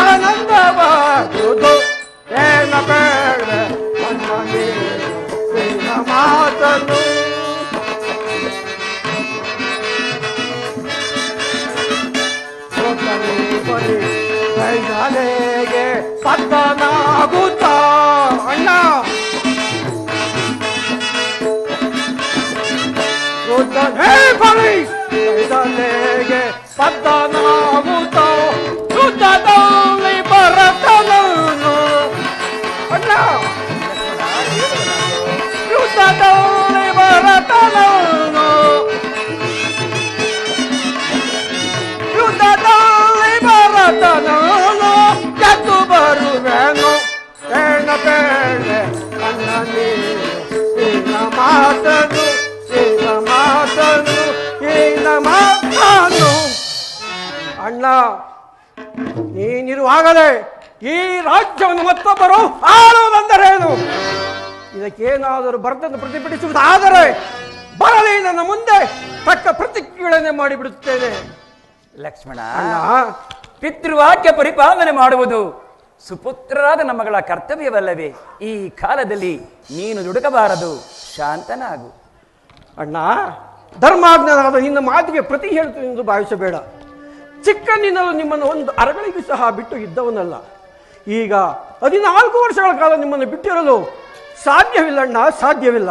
ಆನಂದವ ಮಾತನು ಕೈಗಾಲೆಗೆ ಪತನಾಗುತ್ತ ಅಣ್ಣ ಕೈಗಾಲೆಗೆ ಪತನಾಗುತ್ತ ಯುದ್ಧದಲ್ಲಿ ಭರತನನು ಅಣ್ಣ ಯುದ್ಧದಲ್ಲಿ ಭರತನನು ಯುದ್ಧದಲ್ಲಿ ಭರತನನು ಗೆದ್ದು ಬರುವೆನು ಬೇಡ ಬೇಡ ಅಣ್ಣ ನೀನ ಮಾತನು ಏನ ಮಾತನು ಏನ ಮಾತನು ಅಣ್ಣ ನೀನಿರುವಾಗಲೇ ಈ ರಾಜ್ಯವನ್ನು ಮತ್ತೊಬ್ಬರು ಆಳುವುದೆಂದರೇನು? ಇದಕ್ಕೇನಾದರೂ ಭರತನ್ನು ಪ್ರತಿಭಟಿಸುವುದಾದರೆ ಬರಲಿ, ನನ್ನ ಮುಂದೆ ತಕ್ಕ ಪ್ರತಿಕ್ರಿಯೆಗಳನ್ನೇ ಮಾಡಿಬಿಡುತ್ತೇನೆ. ಲಕ್ಷ್ಮಣ, ಅಣ್ಣ ಪಿತೃವಾಕ್ಯ ಪರಿಪಾಲನೆ ಮಾಡುವುದು ಸುಪುತ್ರರಾದ ನಮ್ಮಗಳ ಕರ್ತವ್ಯವಲ್ಲವೇ? ಈ ಕಾಲದಲ್ಲಿ ನೀನು ದುಡುಕಬಾರದು, ಶಾಂತನಾಗು. ಅಣ್ಣ, ಧರ್ಮಾಜ್ಞನಾದ ನಿನ್ನ ಮಾತಿಗೆ ಪ್ರತಿ ಹೇಳ್ತೀನಿ ಎಂದು ಭಾವಿಸಬೇಡ. ಚಿಕ್ಕಂದಿನಲ್ಲೂ ನಿಮ್ಮನ್ನು ಒಂದು ಅರಗಳಿಗೂ ಸಹ ಬಿಟ್ಟು ಇದ್ದವನಲ್ಲ. ಈಗ 14 ವರ್ಷಗಳ ಕಾಲ ನಿಮ್ಮನ್ನು ಬಿಟ್ಟಿರಲು ಸಾಧ್ಯವಿಲ್ಲ ಅಣ್ಣ, ಸಾಧ್ಯವಿಲ್ಲ.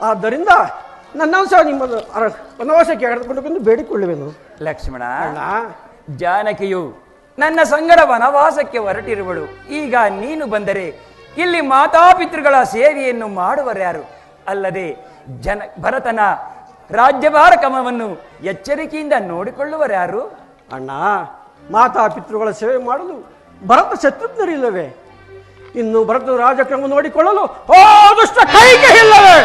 ಆದ್ದರಿಂದ ನನ್ನನ್ನು ಸಹ ನಿಮ್ಮನ್ನು ವನವಾಸಕ್ಕೆ ಕರೆದುಕೊಂಡು ಬಂದು ಬೇಡಿಕೊಳ್ಳುವೆನು. ಲಕ್ಷ್ಮಣ, ಅಣ್ಣ, ಜಾನಕಿಯು ನನ್ನ ಸಂಗಡ ವನವಾಸಕ್ಕೆ ಹೊರಟಿರುವಳು. ಈಗ ನೀನು ಬಂದರೆ ಇಲ್ಲಿ ಮಾತಾಪಿತೃಗಳ ಸೇವೆಯನ್ನು ಮಾಡುವರ್ಯಾರು? ಅಲ್ಲದೆ ಭರತನ ರಾಜ್ಯಭಾರ ಕ್ರಮವನ್ನು ಎಚ್ಚರಿಕೆಯಿಂದ ನೋಡಿಕೊಳ್ಳುವರ್ಯಾರು? ಅಣ್ಣ, ಮಾತಾ ಪಿತೃಗಳ ಸೇವೆ ಮಾಡಲು ಭರತ ಶತ್ರುಘ್ನರಿಲ್ಲವೇ? ಇನ್ನು ಭರತ ರಾಜಕ್ರಮ ನೋಡಿಕೊಳ್ಳಲು ದುಷ್ಟ ಕೈಗೆ ಇಲ್ಲವೇ?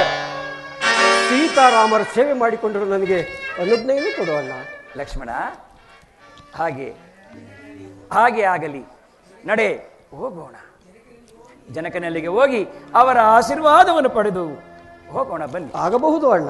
ಸೀತಾರಾಮರ ಸೇವೆ ಮಾಡಿಕೊಂಡರು ನನಗೆ ಅನುಜ್ಞೆಯನ್ನು ಕೊಡುವಣ್ಣ. ಲಕ್ಷ್ಮಣ, ಹಾಗೆ ಆಗಲಿ. ನಡೆ, ಹೋಗೋಣ. ಜನಕನಲ್ಲಿಗೆ ಹೋಗಿ ಅವರ ಆಶೀರ್ವಾದವನ್ನು ಪಡೆದು ಹೋಗೋಣ, ಬನ್ನಿ. ಆಗಬಹುದು ಅಣ್ಣ.